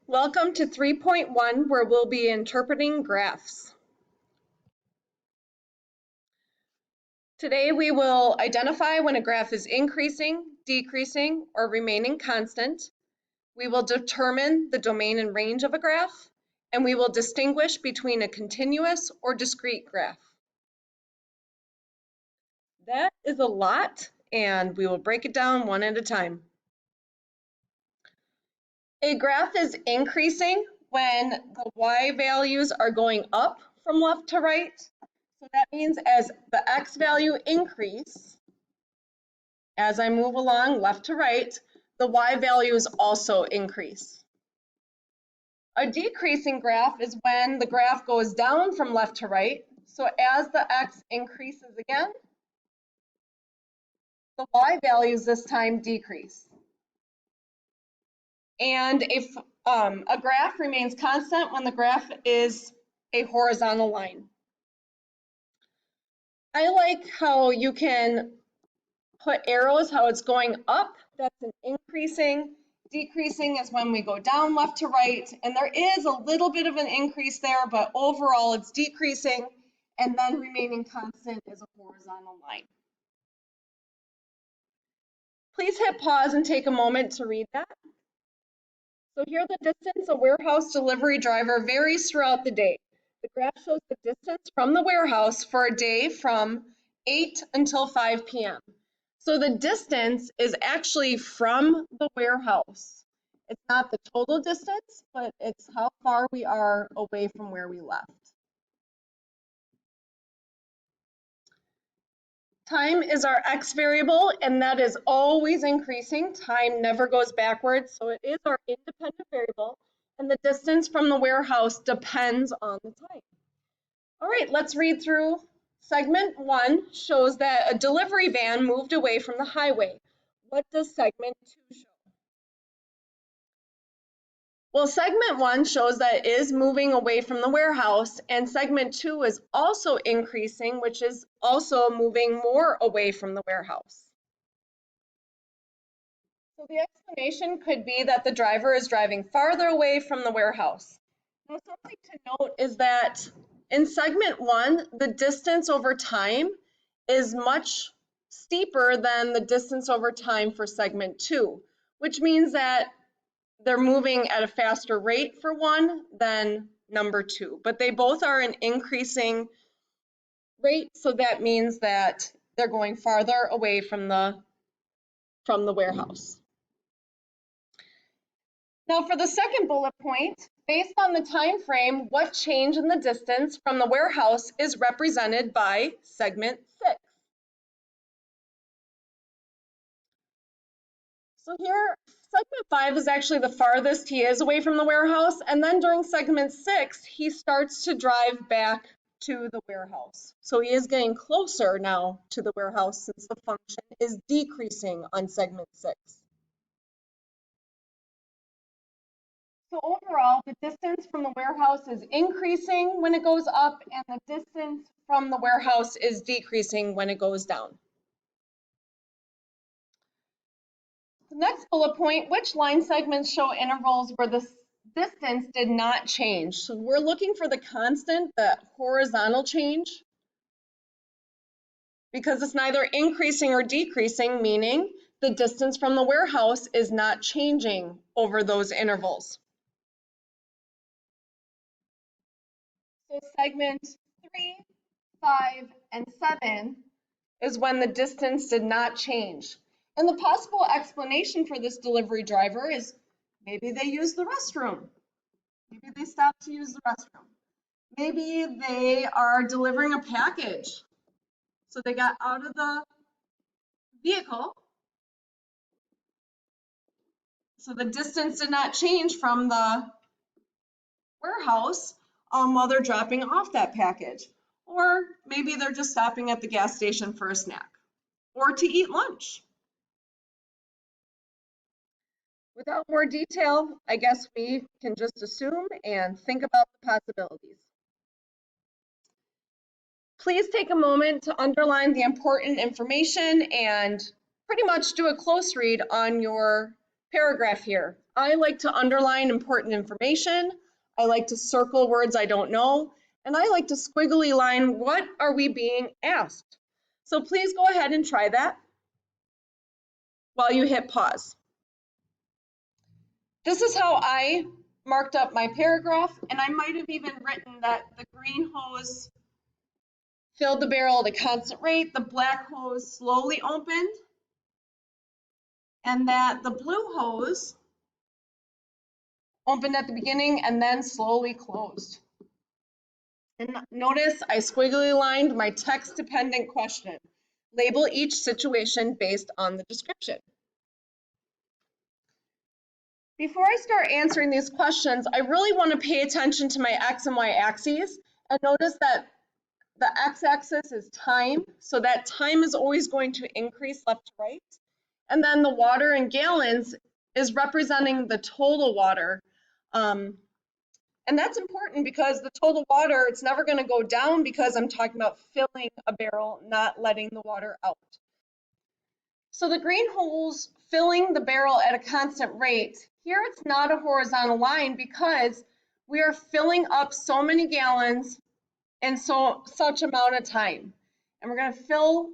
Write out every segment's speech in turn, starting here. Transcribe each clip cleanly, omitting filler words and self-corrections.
Welcome to 3.1, where we'll be interpreting graphs. Today we will identify when a graph is increasing, decreasing, or remaining constant. We will determine the domain and range of a graph, and we will distinguish between a continuous or discrete graph. That is a lot, and we will break it down one at a time. A graph is increasing when the y values are going up from left to right. So that means as the x value increase, as I move along left to right, the y values also increase. A decreasing graph is when the graph goes down from left to right. So as the x increases again, the y values this time decrease. And if a graph remains constant when the graph is a horizontal line. I like how you can put arrows, how it's going up, that's an increasing. Decreasing is when we go down left to right, and there is a little bit of an increase there, but overall it's decreasing, and then remaining constant is a horizontal line. Please hit pause and take a moment to read that. So here the distance a warehouse delivery driver varies throughout the day. The graph shows the distance from the warehouse for a day from 8 until 5 p.m. So the distance is actually from the warehouse. It's not the total distance, but it's how far we are away from where we left. Time is our x variable, and that is always increasing. Time never goes backwards, so it is our independent variable, and the distance from the warehouse depends on the time. All right, let's read through. Segment 1 shows that a delivery van moved away from the highway. What does segment 2 show? Well, segment 1 shows that it is moving away from the warehouse, and segment 2 is also increasing, which is also moving more away from the warehouse. So the explanation could be that the driver is driving farther away from the warehouse. Now, something to note is that in segment 1, the distance over time is much steeper than the distance over time for segment 2, which means that they're moving at a faster rate for one than number 2, but they both are an increasing rate, so that means that they're going farther away from the warehouse. Now for the second bullet point, based on the time frame, what change in the distance from the warehouse is represented by segment 6? So here, segment 5 is actually the farthest he is away from the warehouse, and then during segment 6, he starts to drive back to the warehouse. So he is getting closer now to the warehouse since the function is decreasing on segment 6. So overall, the distance from the warehouse is increasing when it goes up, and the distance from the warehouse is decreasing when it goes down. The next bullet point, which line segments show intervals where the distance did not change? So we're looking for the constant, the horizontal change, because it's neither increasing or decreasing, meaning the distance from the warehouse is not changing over those intervals. So segment 3, 5, and 7 is when the distance did not change. And the possible explanation for this delivery driver is maybe they used the restroom. Maybe they stopped to use the restroom. Maybe they are delivering a package. So they got out of the vehicle. So the distance did not change from the warehouse while they're dropping off that package. Or maybe they're just stopping at the gas station for a snack or to eat lunch. Without more detail, I guess we can just assume and think about the possibilities. Please take a moment to underline the important information and pretty much do a close read on your paragraph here. I like to underline important information. I like to circle words I don't know. And I like to squiggly line what are we being asked. So please go ahead and try that while you hit pause. This is how I marked up my paragraph, and I might have even written that the green hose filled the barrel at a constant rate, the black hose slowly opened, and that the blue hose opened at the beginning and then slowly closed. And notice I squiggly lined my text-dependent question. Label each situation based on the description. Before I start answering these questions, I really want to pay attention to my X and Y axes and notice that the x-axis is time, so that time is always going to increase left to right. And then the water in gallons is representing the total water. And that's important because the total water, it's never going to go down because I'm talking about filling a barrel, not letting the water out. So the green hose filling the barrel at a constant rate, here it's not a horizontal line because we are filling up so many gallons in such amount of time. And we're going to fill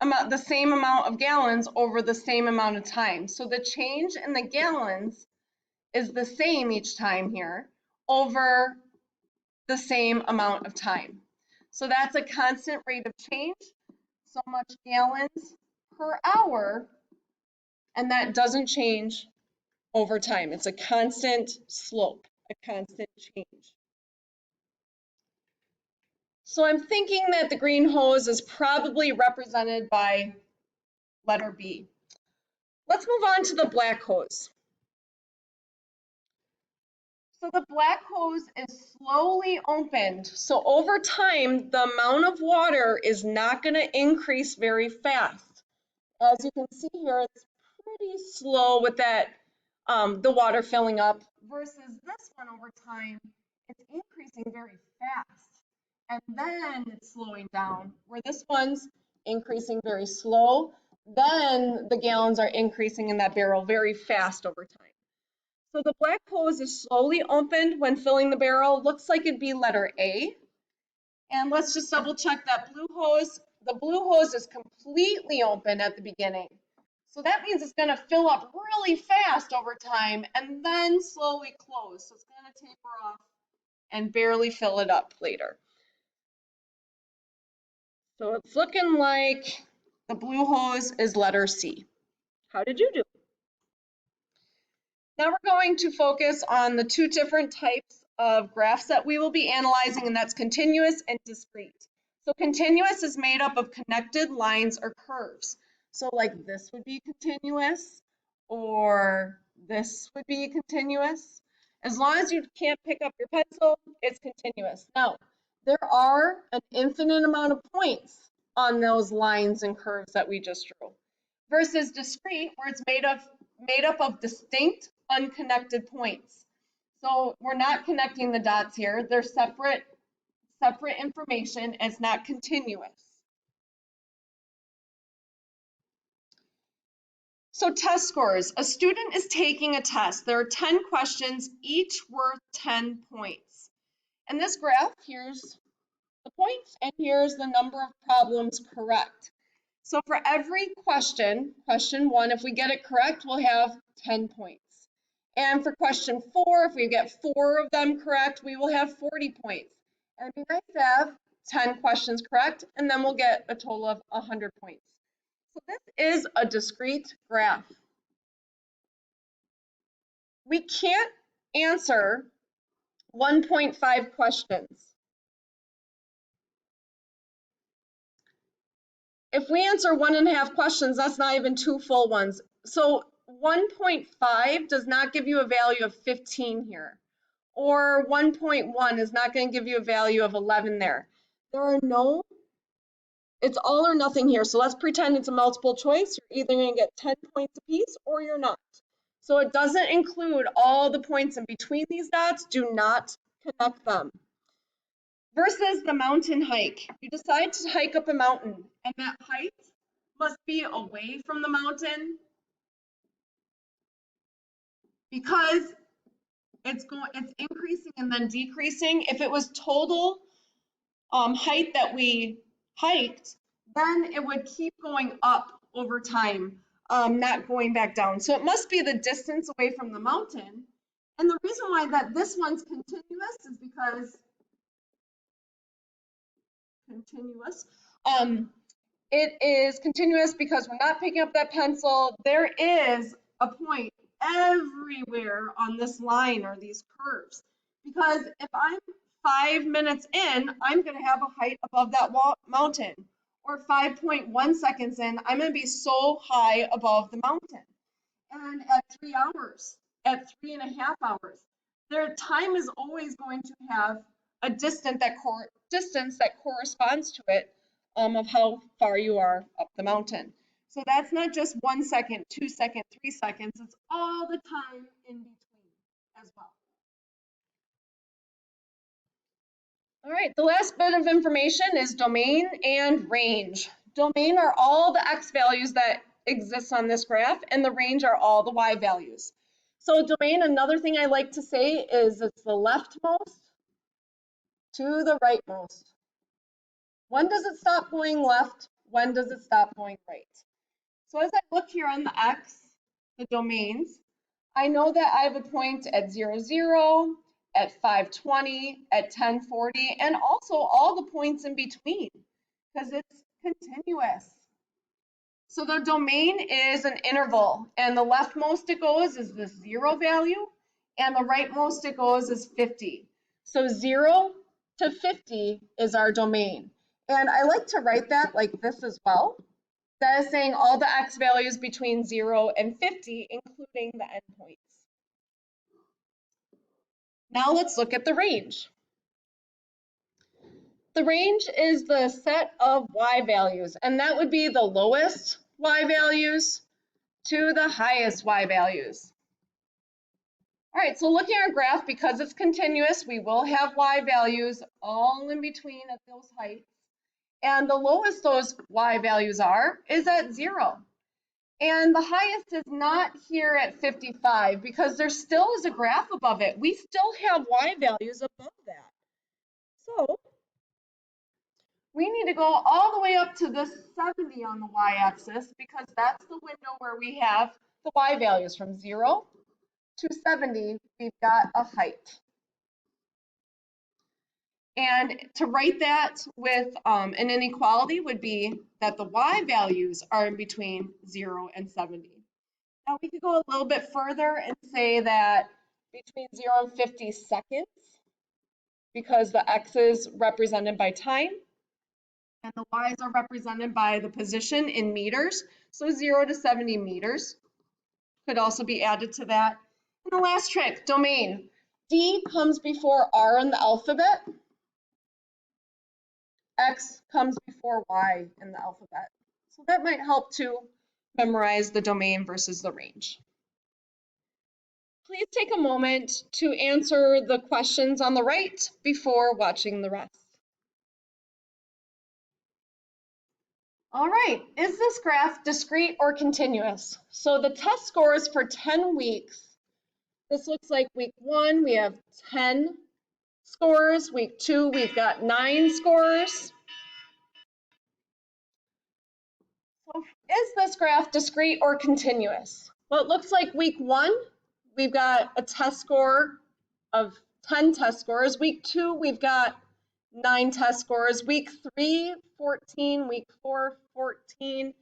the same amount of gallons over the same amount of time. So the change in the gallons is the same each time here over the same amount of time. So that's a constant rate of change, so much gallons per hour, and that doesn't change over time. It's a constant slope, a constant change. So I'm thinking that the green hose is probably represented by letter B. Let's move on to the black hose. So the black hose is slowly opened. So over time, the amount of water is not going to increase very fast. As you can see here, it's pretty slow with that, the water filling up, versus this one over time, it's increasing very fast. And then it's slowing down, where this one's increasing very slow. Then the gallons are increasing in that barrel very fast over time. So the black hose is slowly opened when filling the barrel. Looks like it'd be letter A. And let's just double check that blue hose. The blue hose is completely open at the beginning. So that means it's going to fill up really fast over time and then slowly close. So it's going to taper off and barely fill it up later. So it's looking like the blue hose is letter C. How did you do? Now we're going to focus on the two different types of graphs that we will be analyzing, and that's continuous and discrete. So continuous is made up of connected lines or curves. So like this would be continuous, or this would be continuous. As long as you can't pick up your pencil, it's continuous. Now, there are an infinite amount of points on those lines and curves that we just drew, versus discrete, where it's made up of distinct, unconnected points. So we're not connecting the dots here. They're separate information. It's not continuous. So test scores. A student is taking a test. There are 10 questions, each worth 10 points. And this graph, here's the points, and here's the number of problems correct. So for every question, question 1, if we get it correct, we'll have 10 points. And for question 4, if we get 4 of them correct, we will have 40 points. And it'd be nice to have 10 questions correct, and then we'll get a total of 100 points. So this is a discrete graph. We can't answer 1.5 questions. If we answer 1.5 questions, that's not even 2 full ones. So 1.5 does not give you a value of 15 here. Or 1.1 is not going to give you a value of 11 there. It's all or nothing here. So let's pretend it's a multiple choice. You're either going to get 10 points apiece or you're not. So it doesn't include all the points in between these dots. Do not connect them. Versus the mountain hike. You decide to hike up a mountain, and that height must be away from the mountain because it's increasing and then decreasing. If it was total height that we hiked, then it would keep going up over time, not going back down. So it must be the distance away from the mountain. And the reason why that this one's continuous is because it is continuous because we're not picking up that pencil. There is a point everywhere on this line or these curves. Because if I'm 5 minutes in, I'm going to have a height above that mountain. Or 5.1 seconds in, I'm going to be so high above the mountain. And at 3 hours, at 3.5 hours, their time is always going to have a distance that corresponds to it, of how far you are up the mountain. So that's not just 1 second, 2 seconds, 3 seconds, it's all the time in between as well. All right, the last bit of information is domain and range. Domain are all the x values that exist on this graph, and the range are all the y values. So domain, another thing I like to say is it's the leftmost to the rightmost. When does it stop going left? When does it stop going right? So as I look here on the x, the domains, I know that I have a point at 0, 0, at 520, at 1040, and also all the points in between, because it's continuous. So the domain is an interval, and the leftmost it goes is the 0 value, and the rightmost it goes is 50. So 0 to 50 is our domain. And I like to write that like this as well. That is saying all the x values between 0 and 50, including the endpoints. Now let's look at the range. The range is the set of y values, and that would be the lowest y values to the highest y values. All right, so looking at our graph, because it's continuous, we will have y values all in between at those heights. And the lowest those y values are is at 0. And the highest is not here at 55 because there still is a graph above it. We still have y values above that. So we need to go all the way up to this 70 on the y-axis because that's the window where we have the y values from 0 to 70. We've got a height. And to write that with an inequality would be that the y values are in between 0 and 70. Now we could go a little bit further and say that between 0 and 50 seconds, because the x is represented by time and the y's are represented by the position in meters. So 0 to 70 meters could also be added to that. And the last trick, domain. D comes before R in the alphabet. X comes before Y in the alphabet. So that might help to memorize the domain versus the range. Please take a moment to answer the questions on the right before watching the rest. All right, is this graph discrete or continuous? So the test scores for 10 weeks, this looks like week 1, we have 10 scores. Week 2, we've got 9 scores. So is this graph discrete or continuous? Well, it looks like week 1, we've got a test score of 10 test scores. Week 2, we've got 9 test scores. Week 3, 14. Week 4, 14.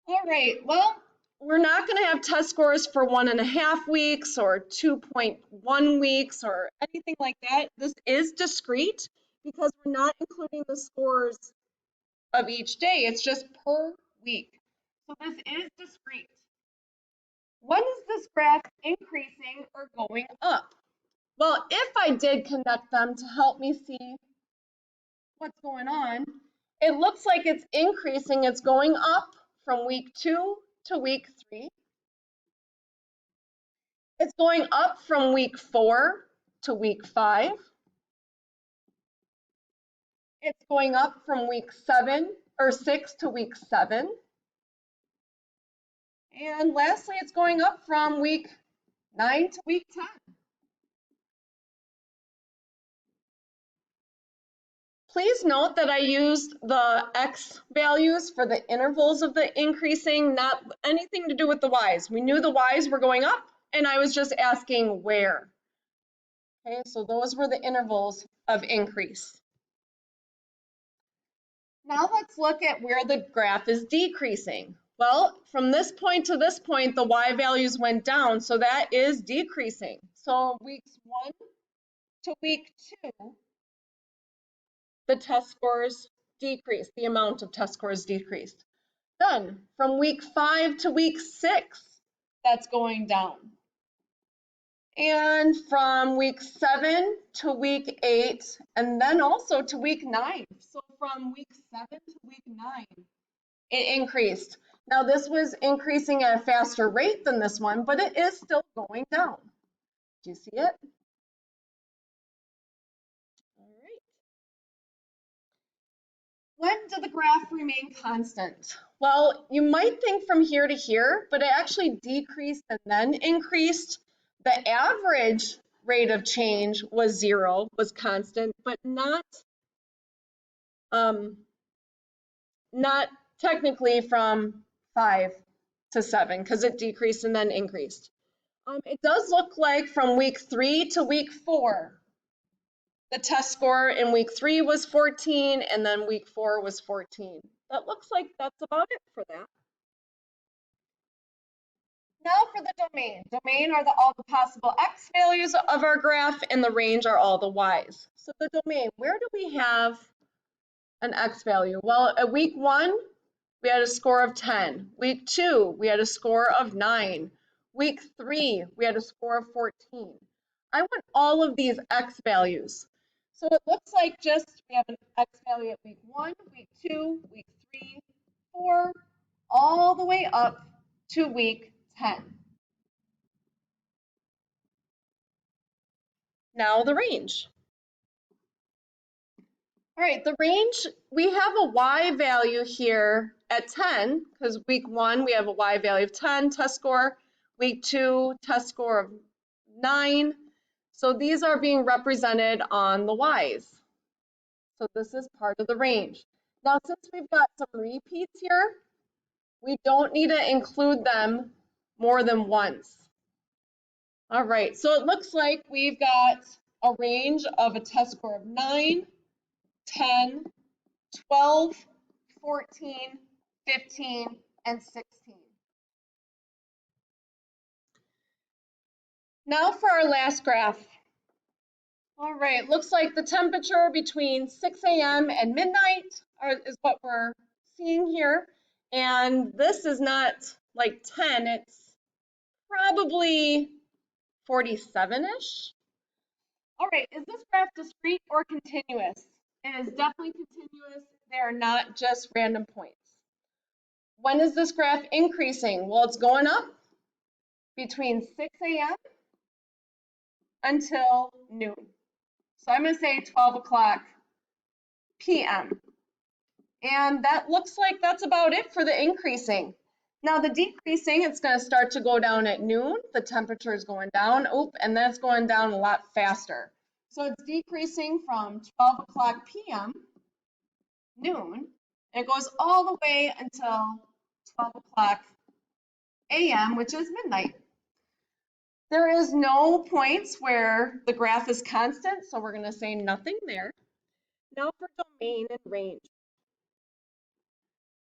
All right, well, we're not going to have test scores for 1.5 weeks or 2.1 weeks or anything like that. This is discrete because we're not including the scores of each day. It's just per week. So this is discrete. When is this graph increasing or going up? Well, if I did connect them to help me see what's going on, it looks like it's increasing. It's going up from week 2 to week 3. It's going up from week 4 to week 5. It's going up from week 6 to week 7. And lastly, it's going up from week 9 to week 10. Please note that I used the X values for the intervals of the increasing, not anything to do with the Y's. We knew the Y's were going up, and I was just asking where. Okay, so those were the intervals of increase. Now let's look at where the graph is decreasing. Well, from this point to this point, the Y values went down, so that is decreasing. So weeks 1 to week 2, the test scores decreased, the amount of test scores decreased. Then from week 5 to week 6, that's going down. And from week 7 to week 8, and then also to week 9. So from week 7 to week 9, it increased. Now this was increasing at a faster rate than this one, but it is still going down. Do you see it? All right. When did the graph remain constant? Well, you might think from here to here, but it actually decreased and then increased. The average rate of change was 0, was constant, but not technically from 5 to 7, because it decreased and then increased. It does look like from week 3 to week 4, the test score in week 3 was 14, and then week 4 was 14. That looks like that's about it for that. Now for the domain. Domain are all the possible X values of our graph, and the range are all the Y's. So the domain, where do we have an X value? Well, at week 1, we had a score of 10. Week 2, we had a score of 9. Week 3, we had a score of 14. I want all of these X values. So it looks like just we have an X value at week 1, week 2, week 3, 4, all the way up to week 10. Now the range. All right, the range, we have a Y value here at 10, because week 1, we have a Y value of 10 test score, week 2, test score of 9. So these are being represented on the Y's. So this is part of the range. Now, since we've got some repeats here, we don't need to include them more than once. All right, so it looks like we've got a range of a test score of 9, 10, 12, 14, 15, and 16. Now for our last graph. All right, looks like the temperature between 6 a.m. and midnight is what we're seeing here. And this is not like 10, it's probably 47-ish. All right, is this graph discrete or continuous? It is definitely continuous. They are not just random points. When is this graph increasing? Well, it's going up between 6 a.m. until noon. So I'm going to say 12 o'clock p.m. And that looks like that's about it for the increasing. Now the decreasing, it's going to start to go down at noon. The temperature is going down, and that's going down a lot faster. So it's decreasing from 12 o'clock p.m., noon, and it goes all the way until 12 o'clock a.m., which is midnight. There is no points where the graph is constant, so we're going to say nothing there. Now for domain and range.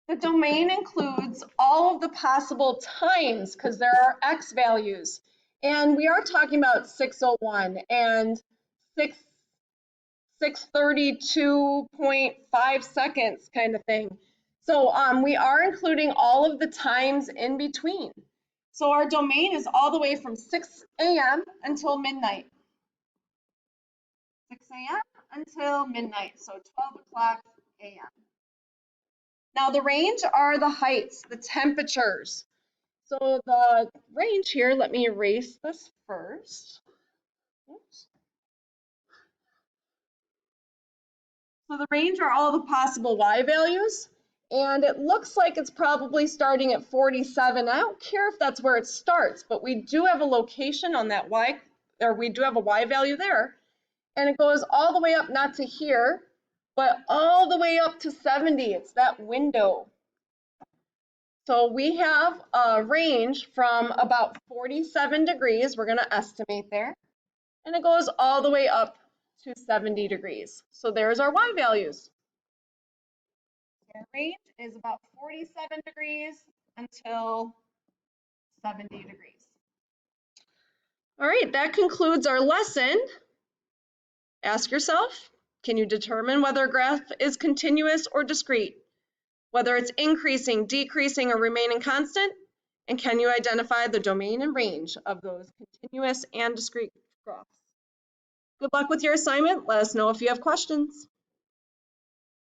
The domain includes all of the possible times because there are X values. And we are talking about 6:01 and 6:32.5 seconds kind of thing. So we are including all of the times in between. So our domain is all the way from 6 a.m. until midnight. 6 a.m. until midnight, so 12 o'clock a.m. Now the range are the heights, the temperatures. So the range here, let me erase this first. Oops. So the range are all the possible Y values, And it looks like it's probably starting at 47. I don't care if that's where it starts, but we do have a location on that y, or we do have a y value there. And it goes all the way up, not to here, but all the way up to 70. It's that window. So we have a range from about 47 degrees, we're going to estimate there, and it goes all the way up to 70 degrees. So there's our y values. Our range is about 47 degrees until 70 degrees. All right, that concludes our lesson. Ask yourself, can you determine whether a graph is continuous or discrete? Whether it's increasing, decreasing, or remaining constant? And can you identify the domain and range of those continuous and discrete graphs? Good luck with your assignment. Let us know if you have questions.